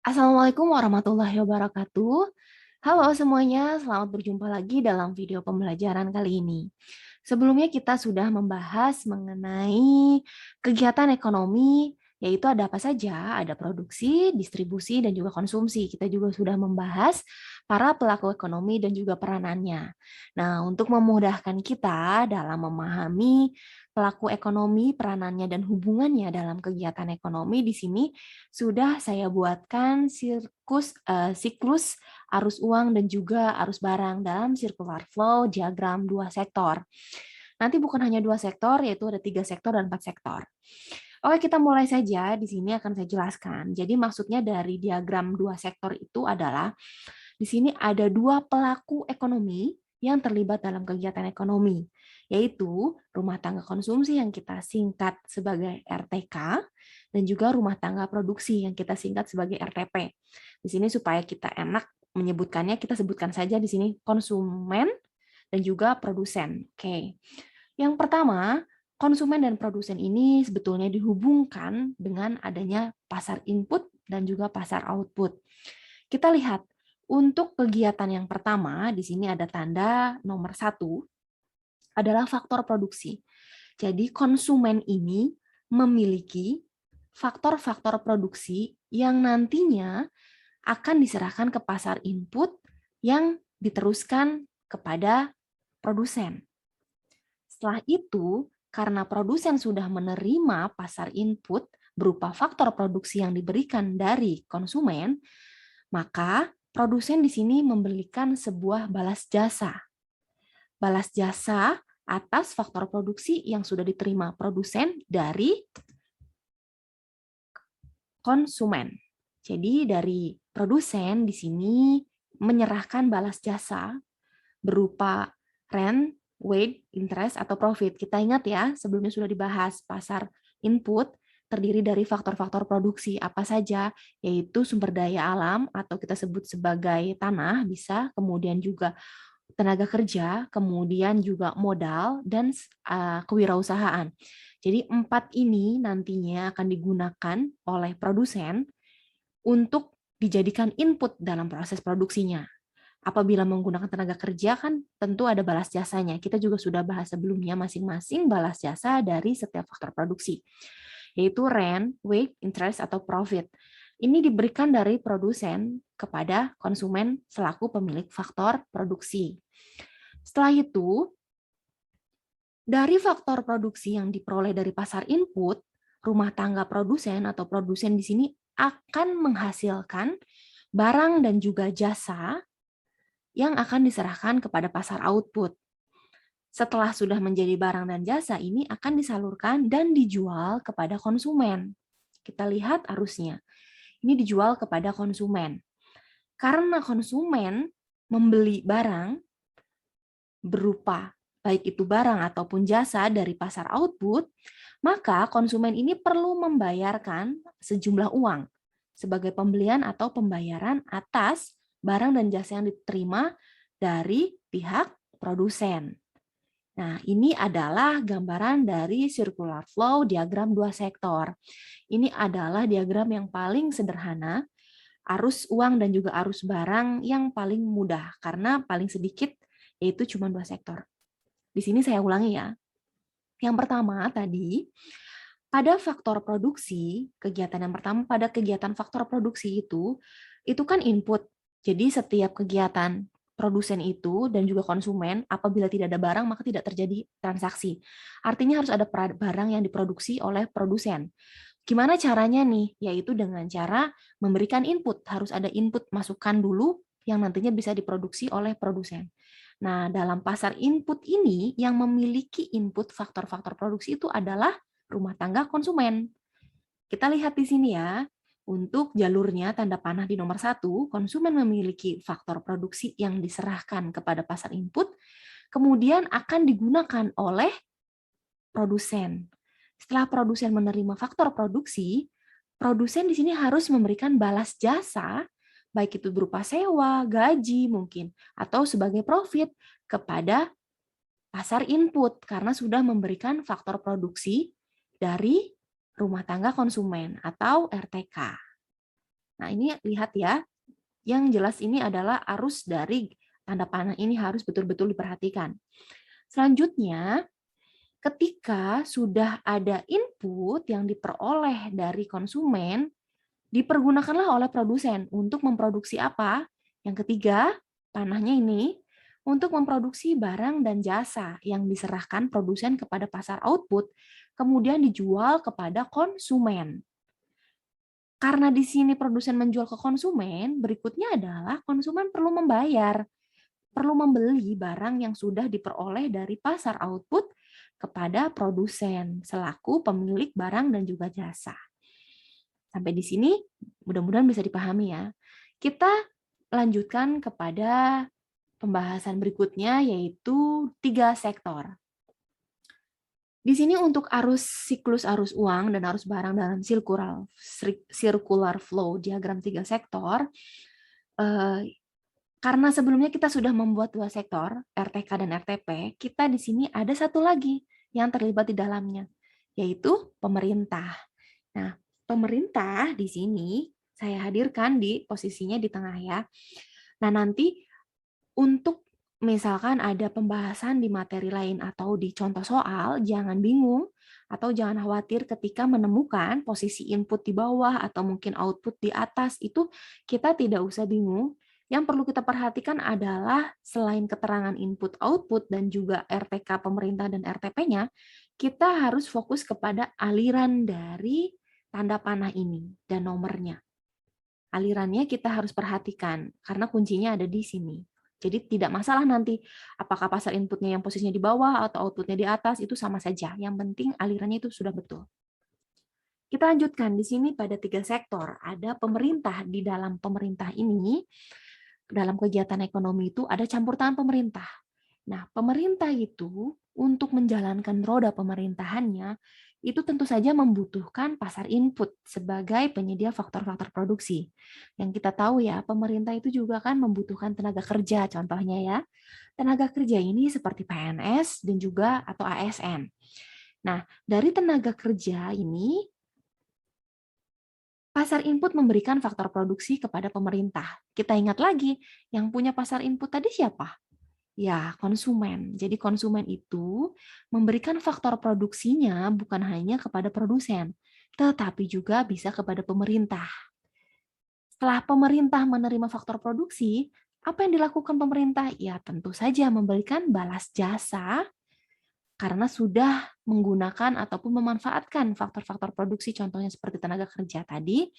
Assalamualaikum warahmatullahi wabarakatuh. Halo semuanya, selamat berjumpa lagi dalam video pembelajaran kali ini. Sebelumnya kita sudah membahas mengenai kegiatan ekonomi, yaitu ada apa saja, ada produksi, distribusi, dan juga konsumsi. Kita juga sudah membahas para pelaku ekonomi dan juga peranannya. Nah, untuk memudahkan kita dalam memahami pelaku ekonomi, peranannya, dan hubungannya dalam kegiatan ekonomi, di sini sudah saya buatkan siklus arus uang dan juga arus barang dalam circular flow diagram dua sektor. Nanti bukan hanya dua sektor, yaitu ada 3 sektor dan 4 sektor. Oke, kita mulai saja. Di sini akan saya jelaskan. Jadi maksudnya dari diagram dua sektor itu adalah di sini ada dua pelaku ekonomi yang terlibat dalam kegiatan ekonomi, yaitu rumah tangga konsumsi yang kita singkat sebagai RTK dan juga rumah tangga produksi yang kita singkat sebagai RTP. Di sini supaya kita enak menyebutkannya, kita sebutkan saja di sini konsumen dan juga produsen. Oke. Yang pertama, konsumen dan produsen ini sebetulnya dihubungkan dengan adanya pasar input dan juga pasar output. Kita lihat, untuk kegiatan yang pertama, di sini ada tanda nomor 1, adalah faktor produksi. Jadi konsumen ini memiliki faktor-faktor produksi yang nantinya akan diserahkan ke pasar input yang diteruskan kepada produsen. Setelah itu, karena produsen sudah menerima pasar input berupa faktor produksi yang diberikan dari konsumen, maka produsen di sini memberikan sebuah balas jasa. Balas jasa atas faktor produksi yang sudah diterima produsen dari konsumen. Jadi dari produsen di sini menyerahkan balas jasa berupa rent, wage, interest, atau profit. Kita ingat ya, sebelumnya sudah dibahas pasar input terdiri dari faktor-faktor produksi apa saja, yaitu sumber daya alam atau kita sebut sebagai tanah, bisa, kemudian juga tenaga kerja, kemudian juga modal, dan kewirausahaan. Jadi 4 ini nantinya akan digunakan oleh produsen untuk dijadikan input dalam proses produksinya. Apabila menggunakan tenaga kerja kan tentu ada balas jasanya. Kita juga sudah bahas sebelumnya masing-masing balas jasa dari setiap faktor produksi, yaitu rent, wage, interest, atau profit. Ini diberikan dari produsen kepada konsumen selaku pemilik faktor produksi. Setelah itu, dari faktor produksi yang diperoleh dari pasar input, rumah tangga produsen atau produsen di sini akan menghasilkan barang dan juga jasa yang akan diserahkan kepada pasar output. Setelah sudah menjadi barang dan jasa, ini akan disalurkan dan dijual kepada konsumen. Kita lihat arusnya. Ini dijual kepada konsumen. Karena konsumen membeli barang berupa baik itu barang ataupun jasa dari pasar output, maka konsumen ini perlu membayarkan sejumlah uang sebagai pembelian atau pembayaran atas barang dan jasa yang diterima dari pihak produsen. Nah, ini adalah gambaran dari circular flow diagram dua sektor. Ini adalah diagram yang paling sederhana, arus uang dan juga arus barang yang paling mudah, karena paling sedikit yaitu cuma 2 sektor. Di sini saya ulangi ya. Yang pertama tadi, pada faktor produksi, kegiatan yang pertama pada kegiatan faktor produksi itu kan input. Jadi setiap kegiatan produsen itu dan juga konsumen, apabila tidak ada barang maka tidak terjadi transaksi. Artinya harus ada barang yang diproduksi oleh produsen. Gimana caranya nih? Yaitu dengan cara memberikan input. Harus ada input masukan dulu yang nantinya bisa diproduksi oleh produsen. Nah, dalam pasar input ini yang memiliki input faktor-faktor produksi itu adalah rumah tangga konsumen. Kita lihat di sini ya, untuk jalurnya tanda panah di nomor 1, konsumen memiliki faktor produksi yang diserahkan kepada pasar input, kemudian akan digunakan oleh produsen. Setelah produsen menerima faktor produksi, produsen di sini harus memberikan balas jasa, baik itu berupa sewa, gaji mungkin, atau sebagai profit kepada pasar input karena sudah memberikan faktor produksi dari rumah tangga konsumen atau RTK. Nah, ini lihat ya, yang jelas ini adalah arus dari tanda panah ini harus betul-betul diperhatikan. Selanjutnya, ketika sudah ada input yang diperoleh dari konsumen, dipergunakanlah oleh produsen untuk memproduksi apa? Yang ketiga, panahnya ini untuk memproduksi barang dan jasa yang diserahkan produsen kepada pasar output, kemudian dijual kepada konsumen. Karena di sini produsen menjual ke konsumen, berikutnya adalah konsumen perlu membayar, perlu membeli barang yang sudah diperoleh dari pasar output kepada produsen selaku pemilik barang dan juga jasa. Sampai di sini mudah-mudahan bisa dipahami ya. Kita lanjutkan kepada pembahasan berikutnya yaitu 3 sektor. Di sini untuk siklus arus uang dan arus barang dalam circular flow diagram 3 sektor, karena sebelumnya kita sudah membuat 2 sektor, RTK dan RTP, kita di sini ada satu lagi yang terlibat di dalamnya, yaitu pemerintah. Nah, pemerintah di sini saya hadirkan di posisinya di tengah ya. Nah, nanti untuk misalkan ada pembahasan di materi lain atau di contoh soal, jangan bingung atau jangan khawatir ketika menemukan posisi input di bawah atau mungkin output di atas, itu kita tidak usah bingung. Yang perlu kita perhatikan adalah selain keterangan input output dan juga RTK pemerintah dan RTP-nya, kita harus fokus kepada aliran dari tanda panah ini dan nomornya. Alirannya kita harus perhatikan karena kuncinya ada di sini. Jadi tidak masalah nanti apakah pasar inputnya yang posisinya di bawah atau outputnya di atas, itu sama saja. Yang penting alirannya itu sudah betul. Kita lanjutkan di sini pada 3 sektor. Ada pemerintah. Di dalam pemerintah ini, dalam kegiatan ekonomi itu ada campur tangan pemerintah. Nah, pemerintah itu untuk menjalankan roda pemerintahannya itu tentu saja membutuhkan pasar input sebagai penyedia faktor-faktor produksi. Yang kita tahu ya, pemerintah itu juga kan membutuhkan tenaga kerja contohnya ya. Tenaga kerja ini seperti PNS dan juga atau ASN. Nah, dari tenaga kerja ini pasar input memberikan faktor produksi kepada pemerintah. Kita ingat lagi, yang punya pasar input tadi siapa? Ya, konsumen. Jadi konsumen itu memberikan faktor produksinya bukan hanya kepada produsen, tetapi juga bisa kepada pemerintah. Setelah pemerintah menerima faktor produksi, apa yang dilakukan pemerintah? Ya, tentu saja memberikan balas jasa karena sudah menggunakan ataupun memanfaatkan faktor-faktor produksi, contohnya seperti tenaga kerja tadi.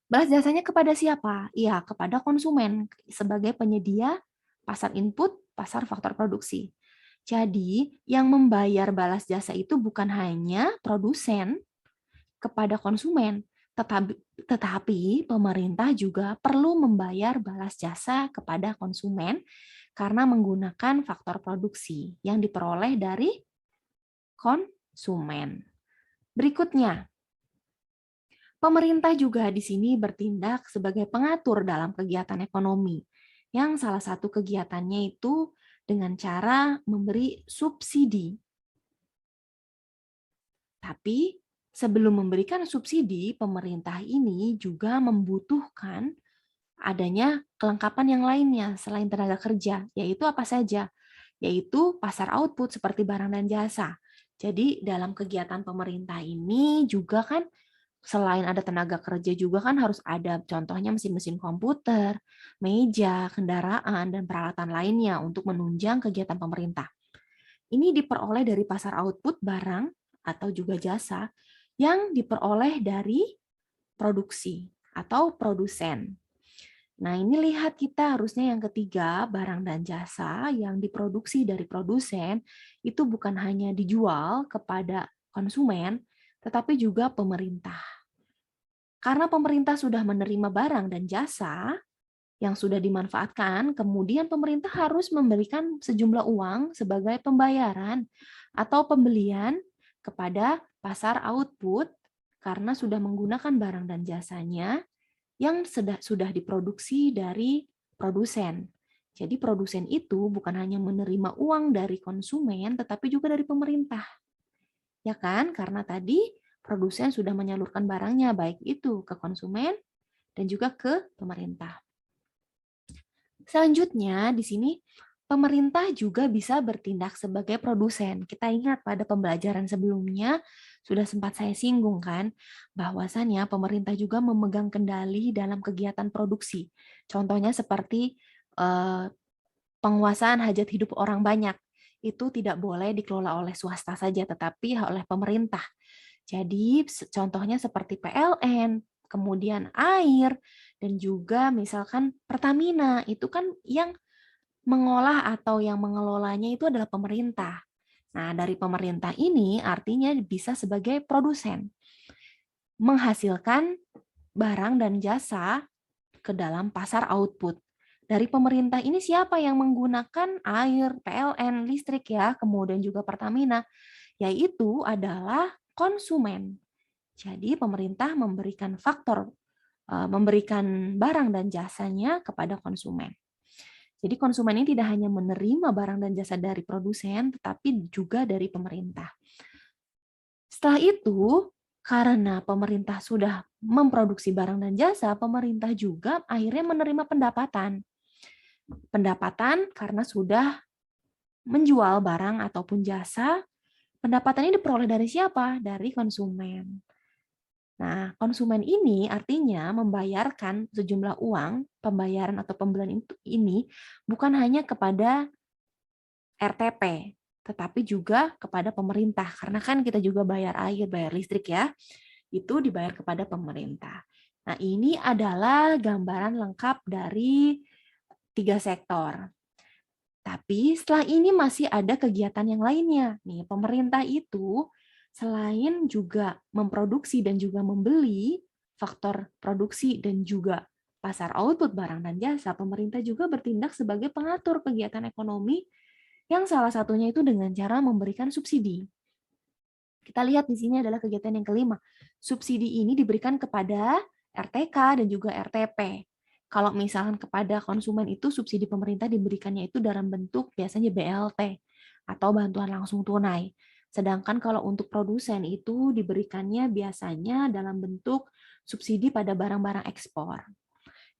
Balas jasanya kepada siapa? Ya, kepada konsumen sebagai penyedia pasar input, pasar faktor produksi. Jadi, yang membayar balas jasa itu bukan hanya produsen kepada konsumen, tetapi pemerintah juga perlu membayar balas jasa kepada konsumen karena menggunakan faktor produksi yang diperoleh dari konsumen. Berikutnya, pemerintah juga di sini bertindak sebagai pengatur dalam kegiatan ekonomi, yang salah satu kegiatannya itu dengan cara memberi subsidi. Tapi sebelum memberikan subsidi, pemerintah ini juga membutuhkan adanya kelengkapan yang lainnya selain tenaga kerja, yaitu apa saja? Yaitu pasar output seperti barang dan jasa. Jadi dalam kegiatan pemerintah ini juga kan selain ada tenaga kerja juga kan harus ada contohnya mesin-mesin komputer, meja, kendaraan, dan peralatan lainnya untuk menunjang kegiatan pemerintah. Ini diperoleh dari pasar output barang atau juga jasa yang diperoleh dari produksi atau produsen. Nah, ini lihat kita harusnya yang ketiga, barang dan jasa yang diproduksi dari produsen itu bukan hanya dijual kepada konsumen, tetapi juga pemerintah. Karena pemerintah sudah menerima barang dan jasa yang sudah dimanfaatkan, kemudian pemerintah harus memberikan sejumlah uang sebagai pembayaran atau pembelian kepada pasar output karena sudah menggunakan barang dan jasanya yang sudah diproduksi dari produsen. Jadi produsen itu bukan hanya menerima uang dari konsumen, tetapi juga dari pemerintah. Ya kan? Karena tadi produsen sudah menyalurkan barangnya, baik itu ke konsumen dan juga ke pemerintah. Selanjutnya di sini pemerintah juga bisa bertindak sebagai produsen. Kita ingat pada pembelajaran sebelumnya sudah sempat saya singgung kan, bahwasannya pemerintah juga memegang kendali dalam kegiatan produksi. Contohnya seperti penguasaan hajat hidup orang banyak. Itu tidak boleh dikelola oleh swasta saja, tetapi oleh pemerintah. Jadi contohnya seperti PLN, kemudian air, dan juga misalkan Pertamina, itu kan yang mengolah atau yang mengelolanya itu adalah pemerintah. Nah, dari pemerintah ini artinya bisa sebagai produsen, menghasilkan barang dan jasa ke dalam pasar output. Dari pemerintah ini siapa yang menggunakan air, PLN, listrik ya, kemudian juga Pertamina, yaitu adalah konsumen. Jadi pemerintah memberikan barang dan jasanya kepada konsumen. Jadi konsumen ini tidak hanya menerima barang dan jasa dari produsen, tetapi juga dari pemerintah. Setelah itu, karena pemerintah sudah memproduksi barang dan jasa, pemerintah juga akhirnya menerima pendapatan. Pendapatan karena sudah menjual barang ataupun jasa, pendapatan ini diperoleh dari siapa? Dari konsumen. Nah, konsumen ini artinya membayarkan sejumlah uang, pembayaran atau pembelian ini bukan hanya kepada RTP, tetapi juga kepada pemerintah. Karena kan kita juga bayar air, bayar listrik ya, itu dibayar kepada pemerintah. Nah, ini adalah gambaran lengkap dari 3 sektor. Tapi setelah ini masih ada kegiatan yang lainnya. Nih, pemerintah itu selain juga memproduksi dan juga membeli, faktor produksi dan juga pasar output barang dan jasa, pemerintah juga bertindak sebagai pengatur kegiatan ekonomi yang salah satunya itu dengan cara memberikan subsidi. Kita lihat di sini adalah kegiatan yang kelima. Subsidi ini diberikan kepada RTK dan juga RTP. Kalau misalkan kepada konsumen itu subsidi pemerintah diberikannya itu dalam bentuk biasanya BLT atau bantuan langsung tunai. Sedangkan kalau untuk produsen itu diberikannya biasanya dalam bentuk subsidi pada barang-barang ekspor.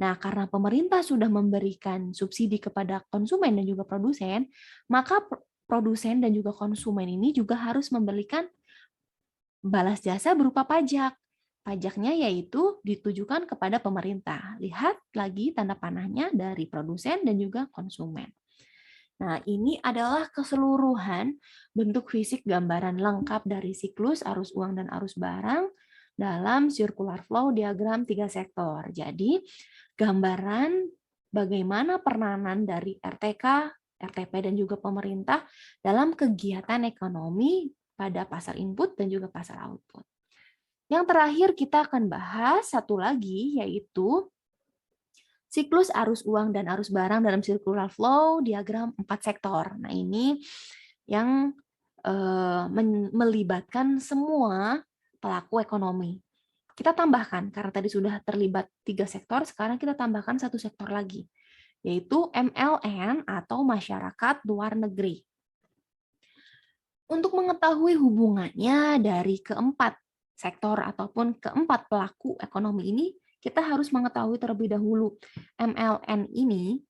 Nah, karena pemerintah sudah memberikan subsidi kepada konsumen dan juga produsen, maka produsen dan juga konsumen ini juga harus memberikan balas jasa berupa pajak. Pajaknya yaitu ditujukan kepada pemerintah. Lihat lagi tanda panahnya dari produsen dan juga konsumen. Nah, ini adalah keseluruhan bentuk fisik gambaran lengkap dari siklus arus uang dan arus barang dalam circular flow diagram 3 sektor. Jadi, gambaran bagaimana peranan dari RTK, RTP, dan juga pemerintah dalam kegiatan ekonomi pada pasar input dan juga pasar output. Yang terakhir kita akan bahas satu lagi, yaitu siklus arus uang dan arus barang dalam circular flow diagram 4 sektor. Nah, ini yang melibatkan semua pelaku ekonomi. Kita tambahkan, karena tadi sudah terlibat 3 sektor, sekarang kita tambahkan satu sektor lagi, yaitu MLN atau masyarakat luar negeri. Untuk mengetahui hubungannya dari keempat sektor ataupun keempat pelaku ekonomi ini, kita harus mengetahui terlebih dahulu MLN ini.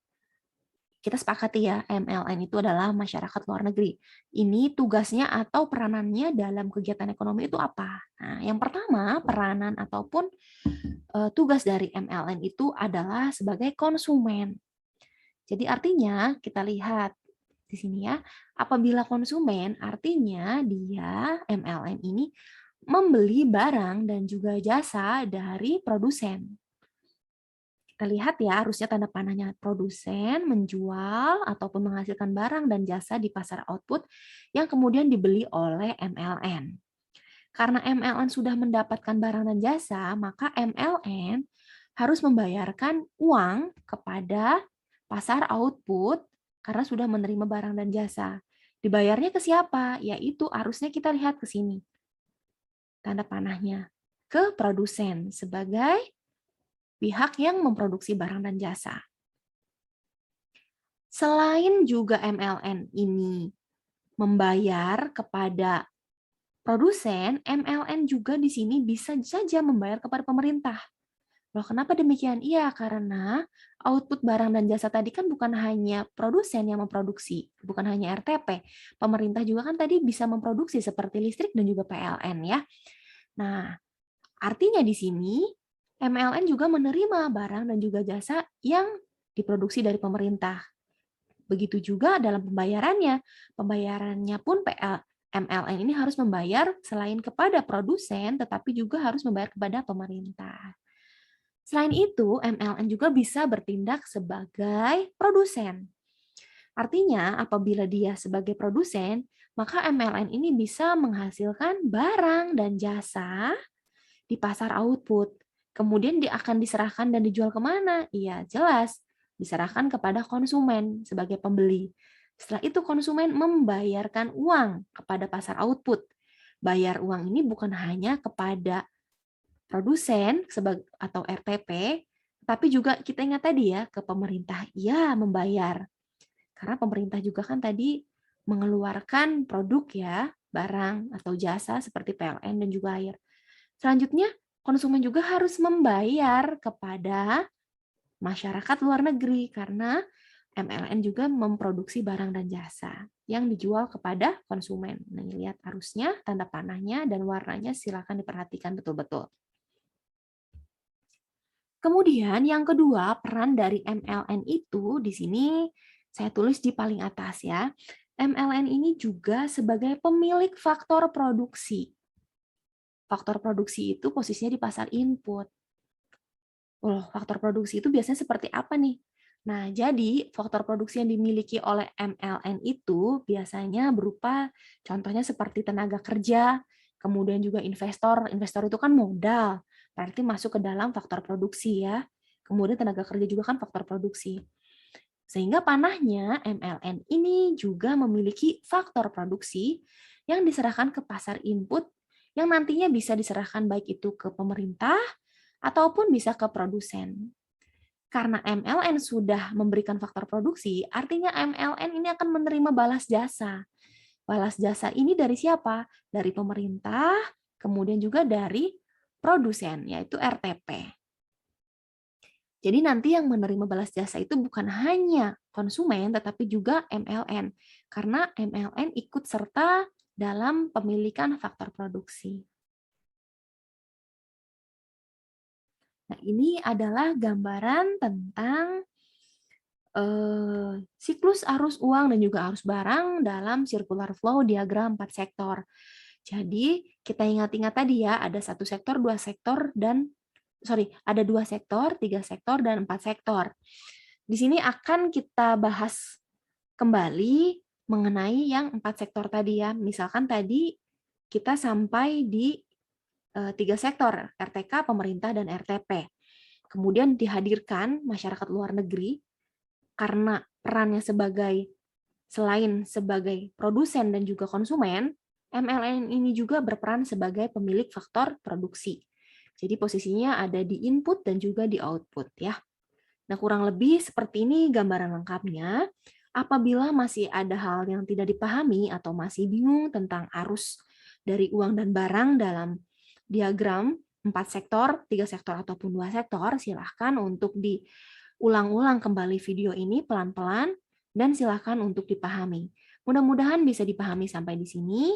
Kita sepakati ya, MLN itu adalah masyarakat luar negeri. Ini tugasnya atau peranannya dalam kegiatan ekonomi itu apa? Nah, yang pertama, peranan ataupun tugas dari MLN itu adalah sebagai konsumen. Jadi artinya kita lihat di sini ya, apabila konsumen artinya dia MLN ini membeli barang dan juga jasa dari produsen. Kita lihat ya, harusnya tanda panahnya produsen menjual ataupun menghasilkan barang dan jasa di pasar output yang kemudian dibeli oleh MLN. Karena MLN sudah mendapatkan barang dan jasa, maka MLN harus membayarkan uang kepada pasar output karena sudah menerima barang dan jasa. Dibayarnya ke siapa? Yaitu harusnya kita lihat ke sini. Tanda panahnya ke produsen sebagai pihak yang memproduksi barang dan jasa. Selain juga MLN ini membayar kepada produsen, MLN juga di sini bisa saja membayar kepada pemerintah. Loh, kenapa demikian? Iya, karena output barang dan jasa tadi kan bukan hanya produsen yang memproduksi, bukan hanya RTP. Pemerintah juga kan tadi bisa memproduksi seperti listrik dan juga PLN ya. Nah, artinya di sini MLN juga menerima barang dan juga jasa yang diproduksi dari pemerintah. Begitu juga dalam pembayarannya. Pembayarannya pun MLN ini harus membayar selain kepada produsen, tetapi juga harus membayar kepada pemerintah. Selain itu, MLN juga bisa bertindak sebagai produsen. Artinya, apabila dia sebagai produsen, maka MLN ini bisa menghasilkan barang dan jasa di pasar output. Kemudian dia akan diserahkan dan dijual kemana? Iya, jelas. Diserahkan kepada konsumen sebagai pembeli. Setelah itu konsumen membayarkan uang kepada pasar output. Bayar uang ini bukan hanya kepada produsen atau RTP, tapi juga kita ingat tadi ya, ke pemerintah. Iya, membayar. Karena pemerintah juga kan tadi mengeluarkan produk ya, barang atau jasa seperti PLN dan juga air. Selanjutnya, konsumen juga harus membayar kepada masyarakat luar negeri karena MLN juga memproduksi barang dan jasa yang dijual kepada konsumen. Nah, lihat arusnya, tanda panahnya, dan warnanya silakan diperhatikan betul-betul. Kemudian yang kedua, peran dari MLN itu di sini saya tulis di paling atas ya. MLN ini juga sebagai pemilik faktor produksi. Faktor produksi itu posisinya di pasar input. Loh, faktor produksi itu biasanya seperti apa nih? Nah, jadi faktor produksi yang dimiliki oleh MLN itu biasanya berupa contohnya seperti tenaga kerja, kemudian juga investor. Investor itu kan modal, berarti masuk ke dalam faktor produksi ya. Kemudian tenaga kerja juga kan faktor produksi. Sehingga panahnya MLN ini juga memiliki faktor produksi yang diserahkan ke pasar input yang nantinya bisa diserahkan baik itu ke pemerintah ataupun bisa ke produsen. Karena MLN sudah memberikan faktor produksi, artinya MLN ini akan menerima balas jasa. Balas jasa ini dari siapa? Dari pemerintah, kemudian juga dari produsen, yaitu RTP. Jadi nanti yang menerima balas jasa itu bukan hanya konsumen, tetapi juga MLN. Karena MLN ikut serta dalam pemilikan faktor produksi. Nah, ini adalah gambaran tentang siklus arus uang dan juga arus barang dalam circular flow diagram 4 sektor. Jadi, kita ingat-ingat tadi ya, ada 1 sektor, 2 sektor, ada 2 sektor, 3 sektor, dan 4 sektor. Di sini akan kita bahas kembali mengenai yang 4 sektor tadi ya. Misalkan tadi kita sampai di 3 sektor, RTK, pemerintah, dan RTP. Kemudian dihadirkan masyarakat luar negeri karena perannya selain sebagai produsen dan juga konsumen, MLN ini juga berperan sebagai pemilik faktor produksi. Jadi posisinya ada di input dan juga di output ya. Nah, kurang lebih seperti ini gambaran lengkapnya. Apabila masih ada hal yang tidak dipahami atau masih bingung tentang arus dari uang dan barang dalam diagram 4 sektor, 3 sektor, ataupun 2 sektor, silahkan untuk diulang-ulang kembali video ini pelan-pelan dan silahkan untuk dipahami. Mudah-mudahan bisa dipahami sampai di sini.